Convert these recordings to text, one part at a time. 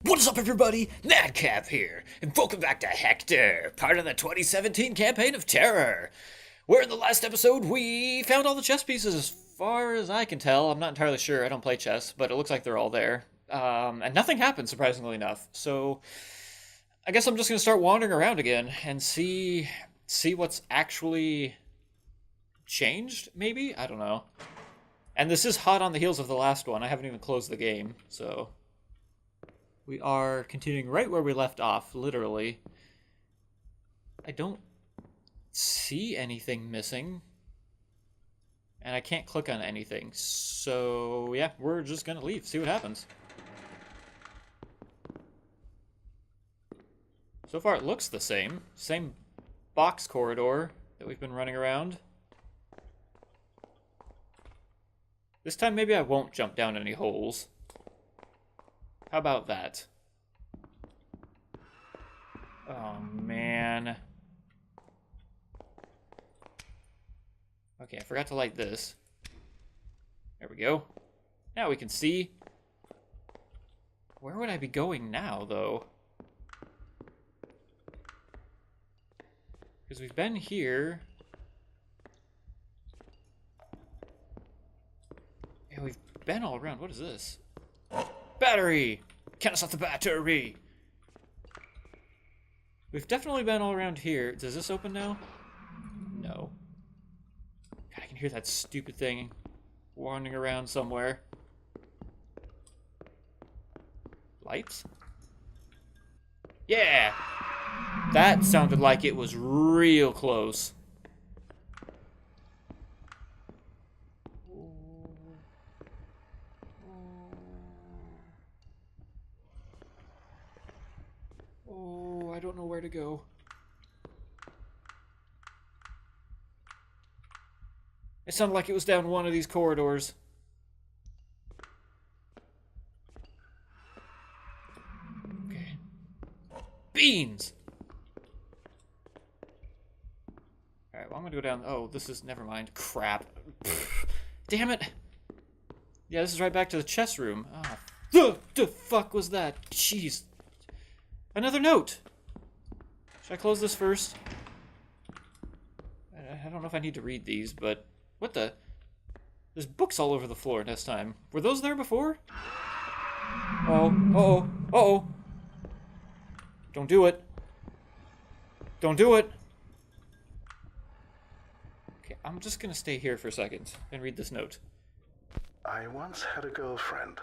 What is up, everybody? Madcap here, and welcome back to Hector, part of the 2017 campaign of terror. Where in the last episode we found all the chess pieces, as far as I can tell. I'm not entirely sure. I don't play chess, but it looks like they're all there. And nothing happened, surprisingly enough. So I guess I'm just gonna start wandering around again and see what's actually changed. Maybe, I don't know. And this is hot on the heels of the last one. I haven't even closed the game, so. We are continuing right where we left off, literally. I don't see anything missing. And I can't click on anything. So, yeah, we're just gonna leave, see what happens. So far it looks the same. Same box corridor that we've been running around. This time maybe I won't jump down any holes. How about that? Oh, man. Okay, I forgot to light this. There we go. Now we can see. Where would I be going now, though? Because we've been here. Yeah, we've been all around. What is this? Battery! Can't us off the battery! We've definitely been all around here. Does this open now? No. God, I can hear that stupid thing wandering around somewhere. Lights? Yeah! That sounded like it was real close. I don't know where to go. It sounded like it was down one of these corridors. Okay. Beans! Alright, well, I'm gonna go down. Oh, this is. Never mind. Crap. Damn it! Yeah, this is right back to the chess room. Oh, the fuck was that? Jeez. Another note! Should I close this first? I don't know if I need to read these, but... What the? There's books all over the floor this time. Were those there before? Uh-oh. Uh-oh. Don't do it. Don't do it. Okay, I'm just gonna stay here for a second and read this note. I once had a girlfriend.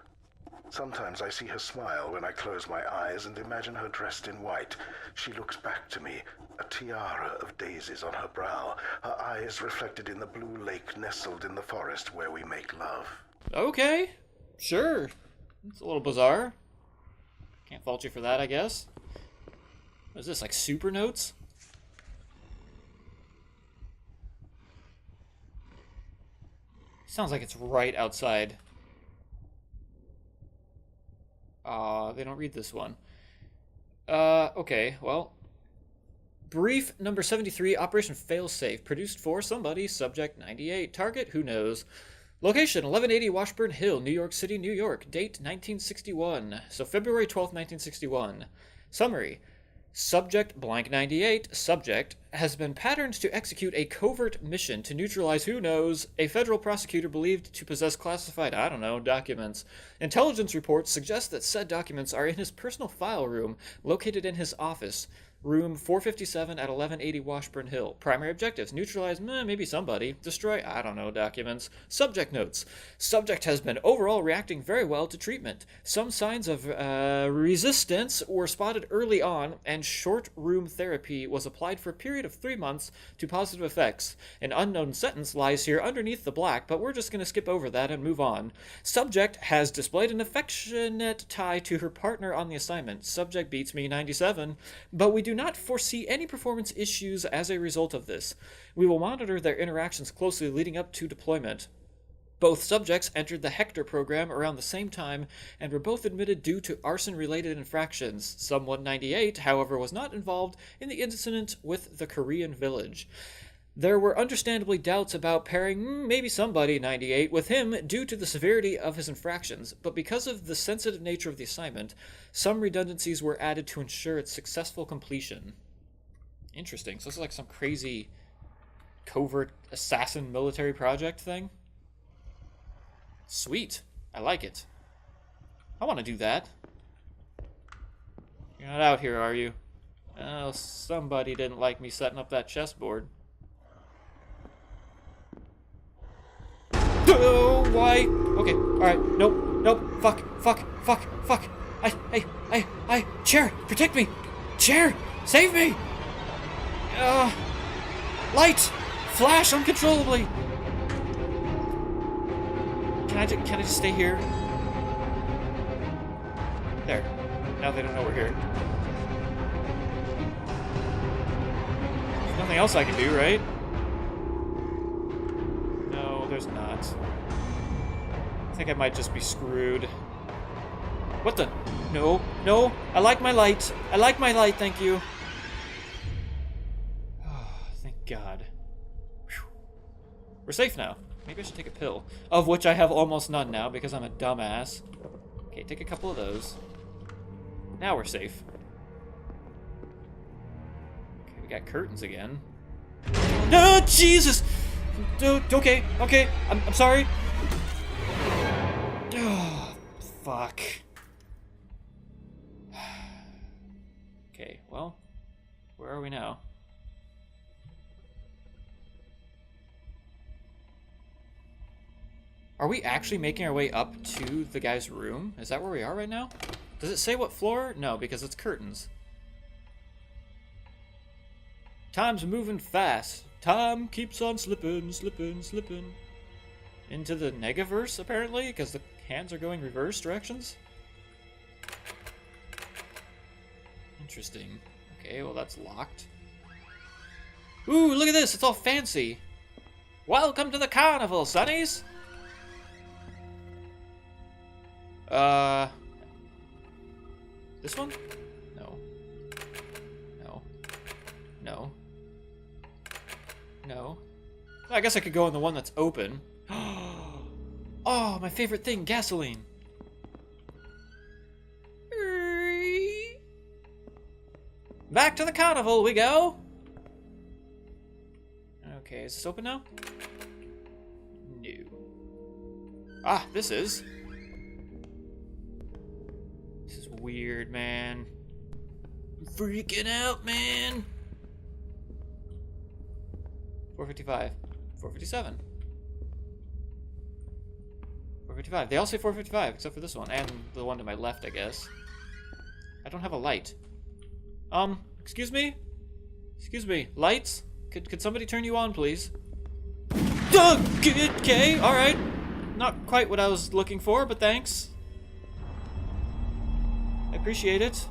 Sometimes I see her smile when I close my eyes and imagine her dressed in white. She looks back to me, a tiara of daisies on her brow, her eyes reflected in the blue lake nestled in the forest where we make love. Okay, sure. It's a little bizarre. Can't fault you for that, I guess. What is this, like super notes? Sounds like it's right outside. They don't read this one. Okay, well. Brief number 73, Operation Failsafe. Produced for somebody, subject 98. Target, who knows. Location, 1180 Washburn Hill, New York City, New York. Date, 1961. So February 12th, 1961. Summary. Subject blank 98, subject, has been patterned to execute a covert mission to neutralize who knows, a federal prosecutor believed to possess classified, I don't know, documents. Intelligence reports suggest that said documents are in his personal file room, located in his office. Room 457 at 1180 Washburn Hill. Primary objectives: neutralize, maybe somebody. Destroy, I don't know, documents. Subject notes. Subject has been overall reacting very well to treatment. Some signs of resistance were spotted early on, and short room therapy was applied for a period of 3 months to positive effects. An unknown sentence lies here underneath the black, but we're just going to skip over that and move on. Subject has displayed an affectionate tie to her partner on the assignment. Subject beats me 97, but we do not foresee any performance issues as a result of this. We will monitor their interactions closely leading up to deployment. Both subjects entered the Hector program around the same time and were both admitted due to arson-related infractions. Sum 198, however, was not involved in the incident with the Korean village. There were understandably doubts about pairing maybe somebody 98 with him due to the severity of his infractions, but because of the sensitive nature of the assignment, some redundancies were added to ensure its successful completion. Interesting. So this is like some crazy covert assassin military project thing? Sweet. I like it. I want to do that. You're not out here, are you? Oh, somebody didn't like me setting up that chessboard. Oh, why? Okay, alright. Nope. Fuck. Chair, protect me. Chair, save me. Light, flash uncontrollably. Can I just stay here? There. Now they don't know we're here. There's nothing else I can do, right? No, there's not. I think I might just be screwed. What the? No. I like my light. Thank you. Oh, thank God. Whew. We're safe now. Maybe I should take a pill. Of which I have almost none now because I'm a dumbass. Okay, take a couple of those. Now we're safe. Okay, we got curtains again. No, Jesus! Okay. I'm sorry. Oh, fuck. Okay, well, where are we now? Are we actually making our way up to the guy's room? Is that where we are right now? Does it say what floor? No, because it's curtains. Time's moving fast. Time keeps on slipping. Into the Negaverse, apparently, because the hands are going reverse directions? Interesting. Okay, well that's locked. Ooh, look at this! It's all fancy! Welcome to the carnival, sonnies! This one? No. I guess I could go in the one that's open. Oh, my favorite thing, gasoline. Back to the carnival we go! Okay, is this open now? No. Ah, this is. This is weird, man. I'm freaking out, man! 455. 457. 455. They all say 455, except for this one. And the one to my left, I guess. I don't have a light. Excuse me? Excuse me. Lights? Could somebody turn you on, please? Okay, alright. Not quite what I was looking for, but thanks. I appreciate it.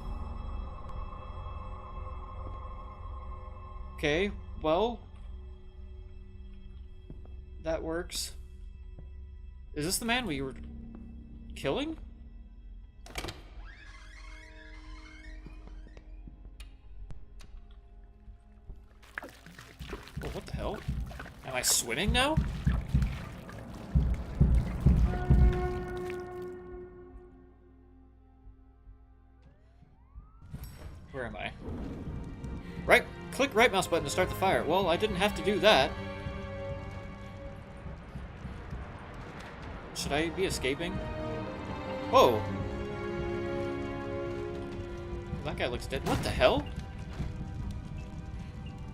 Okay, well... that works. Is this the man we were killing? Oh, what the hell? Am I swimming now? Where am I? Click right mouse button to start the fire. Well, I didn't have to do that. Should I be escaping? Whoa! That guy looks dead. What the hell?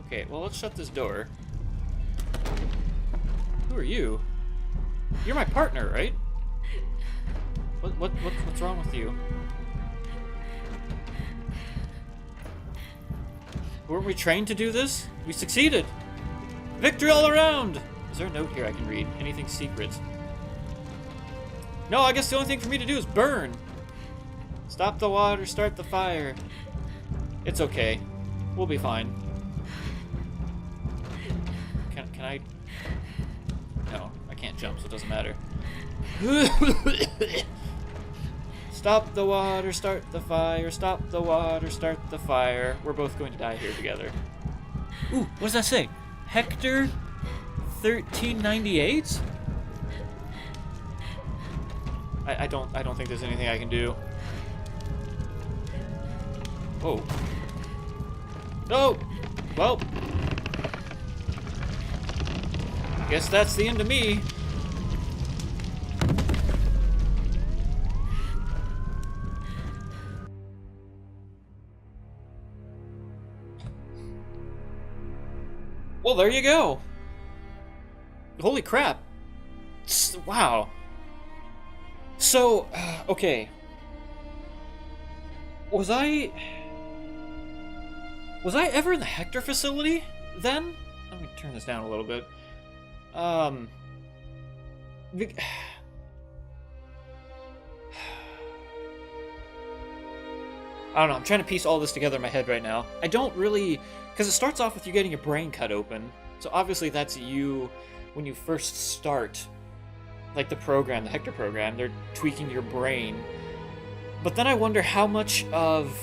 Okay, well, let's shut this door. Who are you? You're my partner, right? What's wrong with you? Weren't we trained to do this? We succeeded! Victory all around! Is there a note here I can read? Anything secret? No, I guess the only thing for me to do is burn. Stop the water, start the fire. It's okay. We'll be fine. Can I... No, I can't jump, so it doesn't matter. Stop the water, start the fire. Stop the water, start the fire. We're both going to die here together. Ooh, what does that say? Hektor 1398? I don't think there's anything I can do. Oh. No! Well. Guess that's the end of me. Well, there you go. Holy crap. Wow. So, okay. Was I ever in the Hektor facility then? Let me turn this down a little bit. I don't know, I'm trying to piece all this together in my head right now. I don't really... Because it starts off with you getting your brain cut open. So obviously that's you when you first start, like the program, the Hektor program, they're tweaking your brain. But then I wonder how much of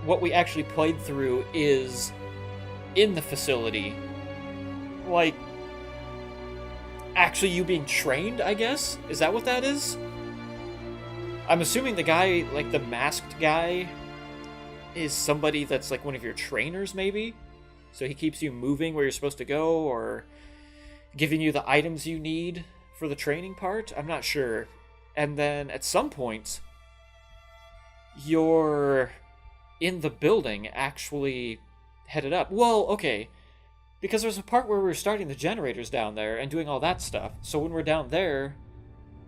what we actually played through is in the facility. Like, actually you being trained, I guess? Is that what that is? I'm assuming the guy, like the masked guy, is somebody that's like one of your trainers, maybe? So he keeps you moving where you're supposed to go, or giving you the items you need for the training part? I'm not sure. And then at some point, you're in the building, actually headed up. Well, okay, because there's a part where we were starting the generators down there and doing all that stuff. So when we're down there,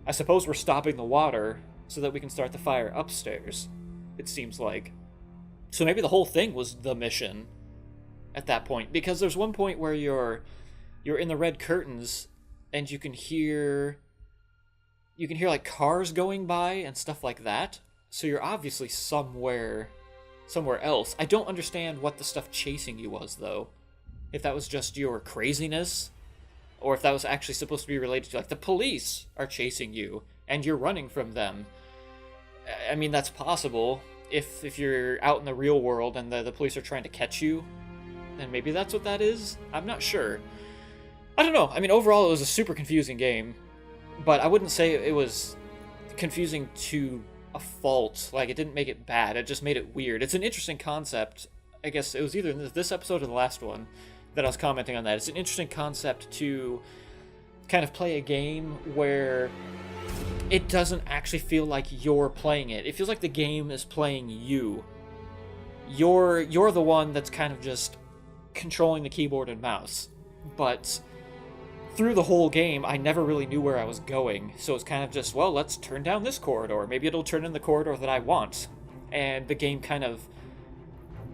I suppose we're stopping the water so that we can start the fire upstairs, it seems like. So maybe the whole thing was the mission at that point, because there's one point where you're in the red curtains and you can hear like cars going by and stuff like that. So you're obviously somewhere else. I don't understand what the stuff chasing you was, though. If that was just your craziness, or if that was actually supposed to be related to, like, the police are chasing you and you're running from them. I mean, that's possible. If you're out in the real world and the police are trying to catch you, then maybe that's what that is? I'm not sure. I don't know. I mean, overall, it was a super confusing game, but I wouldn't say it was confusing to a fault. Like, it didn't make it bad. It just made it weird. It's an interesting concept. I guess it was either in this episode or the last one that I was commenting on that. It's an interesting concept to kind of play a game where it doesn't actually feel like you're playing it. It feels like the game is playing you. You're the one that's kind of just controlling the keyboard and mouse. But through the whole game, I never really knew where I was going. So it's kind of just, well, let's turn down this corridor. Maybe it'll turn in the corridor that I want. And the game kind of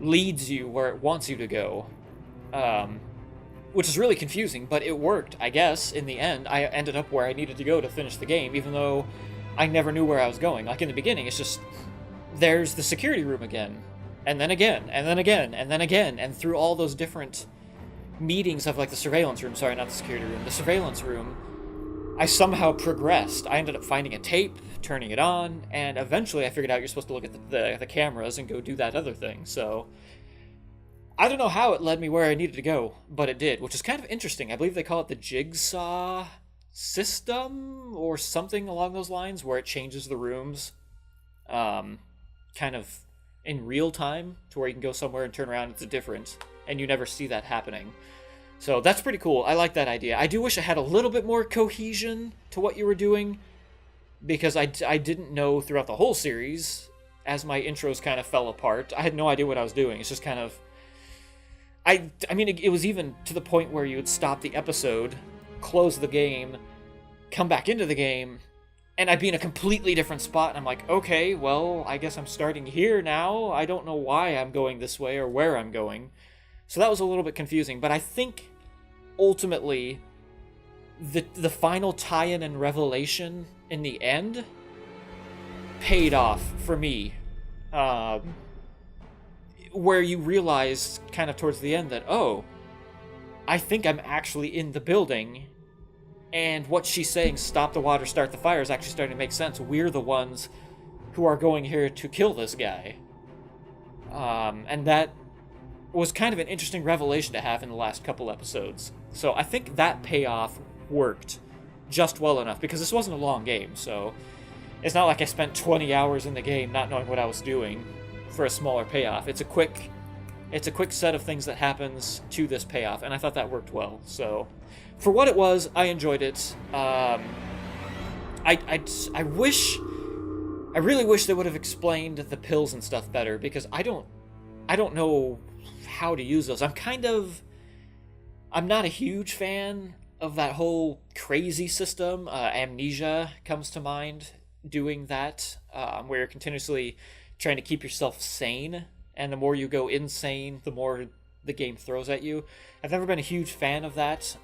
leads you where it wants you to go. Which is really confusing, but it worked, I guess. In the end, I ended up where I needed to go to finish the game, even though I never knew where I was going. Like, in the beginning, it's just, there's the security room again, and then again, and then again, and then again, and through all those different meetings of, like, the surveillance room, sorry, not the security room, the surveillance room, I somehow progressed. I ended up finding a tape, turning it on, and eventually I figured out you're supposed to look at the cameras and go do that other thing, so I don't know how it led me where I needed to go, but it did, which is kind of interesting. I believe they call it the jigsaw system or something along those lines, where it changes the rooms kind of in real time to where you can go somewhere and turn around. It's different, and you never see that happening. So that's pretty cool. I like that idea. I do wish I had a little bit more cohesion to what you were doing, because I didn't know throughout the whole series, as my intros kind of fell apart. I had no idea what I was doing. It's just kind of... I mean, it was even to the point where you would stop the episode, close the game, come back into the game, and I'd be in a completely different spot, and I'm like, okay, well, I guess I'm starting here now. I don't know why I'm going this way or where I'm going. So that was a little bit confusing, but I think, ultimately, the final tie-in and revelation in the end paid off for me. Where you realize kind of towards the end that, oh, I think I'm actually in the building, and what she's saying, stop the water, start the fire, is actually starting to make sense. We're the ones who are going here to kill this guy. And that was kind of an interesting revelation to have in the last couple episodes. So I think that payoff worked just well enough, because this wasn't a long game, so it's not like I spent 20 hours in the game not knowing what I was doing for a smaller payoff. It's a quick set of things that happens to this payoff, and I thought that worked well. So for what it was, I enjoyed it. I really wish they would have explained the pills and stuff better, because I don't know how to use those. I'm not a huge fan of that whole crazy system. Amnesia comes to mind doing that, where you're continuously trying to keep yourself sane, and the more you go insane, the more the game throws at you. I've never been a huge fan of that.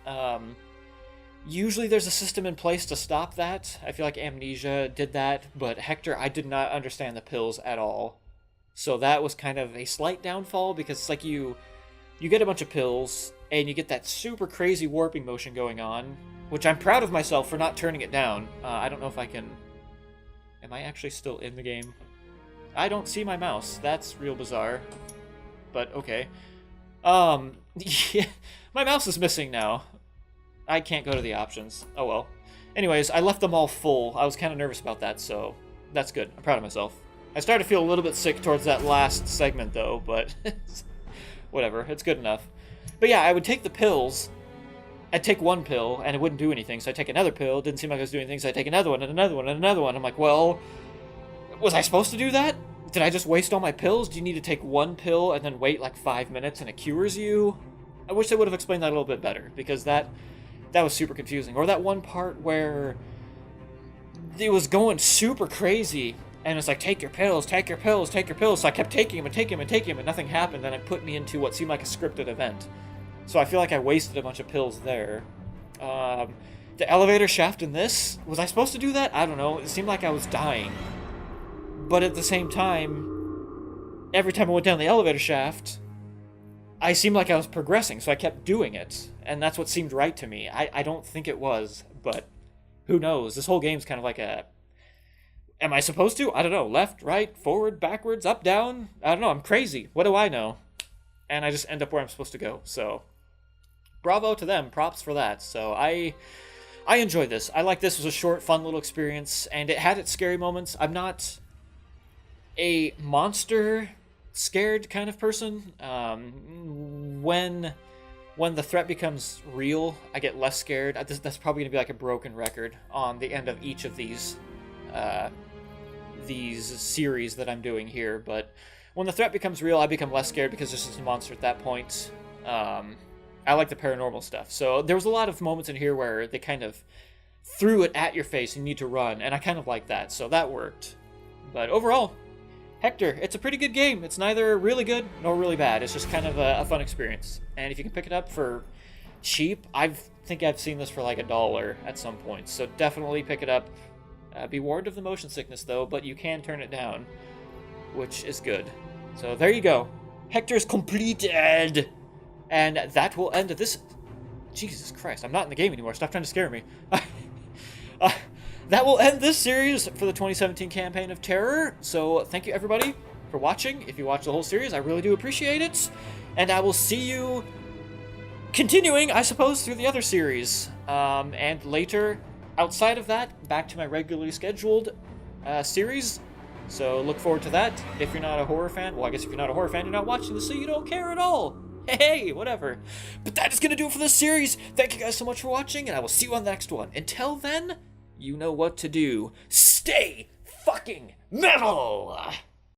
Usually there's a system in place to stop that. I feel like Amnesia did that, but Hektor, I did not understand the pills at all. So that was kind of a slight downfall, because it's like you get a bunch of pills, and you get that super crazy warping motion going on, which I'm proud of myself for not turning it down. I don't know if I can... Am I actually still in the game? I don't see my mouse. That's real bizarre. But okay. Yeah, my mouse is missing now. I can't go to the options. Oh well. Anyways, I left them all full. I was kind of nervous about that, so that's good. I'm proud of myself. I started to feel a little bit sick towards that last segment, though, but whatever. It's good enough. But yeah, I would take the pills. I'd take one pill, and it wouldn't do anything, so I'd take another pill. Didn't seem like I was doing anything, so I'd take another one, and another one, and another one. I'm like, well, was I supposed to do that? Did I just waste all my pills? Do you need to take one pill and then wait like 5 minutes and it cures you? I wish they would have explained that a little bit better, because that was super confusing. Or that one part where it was going super crazy, and it's like, take your pills, take your pills, take your pills. So I kept taking them and taking them and taking them, and nothing happened. Then it put me into what seemed like a scripted event. So I feel like I wasted a bunch of pills there. The elevator shaft in this, was I supposed to do that? I don't know. It seemed like I was dying. But at the same time, every time I went down the elevator shaft, I seemed like I was progressing, so I kept doing it. And that's what seemed right to me. I don't think it was, but who knows? This whole game's kind of like a... Am I supposed to? I don't know. Left, right, forward, backwards, up, down? I don't know. I'm crazy. What do I know? And I just end up where I'm supposed to go. So, bravo to them. Props for that. So, I enjoyed this. I like this. It was a short, fun little experience, and it had its scary moments. I'm not a monster scared kind of person. When the threat becomes real, I get less scared. That's probably going to be like a broken record on the end of each of these series that I'm doing here. But when the threat becomes real, I become less scared, because this is a monster at that point. I like the paranormal stuff. So there was a lot of moments in here where they kind of threw it at your face and you need to run, and I kind of like that. So that worked. But overall, Hektor, it's a pretty good game. It's neither really good nor really bad. It's just kind of a fun experience. And if you can pick it up for cheap, I think I've seen this for like $1 at some point. So definitely pick it up. Be warned of the motion sickness, though, but you can turn it down, which is good. So there you go. Hektor's completed! And that will end this... Jesus Christ, I'm not in the game anymore. Stop trying to scare me. That will end this series for the 2017 campaign of Terror. So thank you, everybody, for watching. If you watch the whole series, I really do appreciate it. And I will see you continuing, I suppose, through the other series. And later, outside of that, back to my regularly scheduled series. So look forward to that. If you're not a horror fan, well, I guess if you're not a horror fan, you're not watching this, so you don't care at all. Hey, whatever. But that is going to do it for this series. Thank you guys so much for watching, and I will see you on the next one. Until then, you know what to do. Stay fucking metal!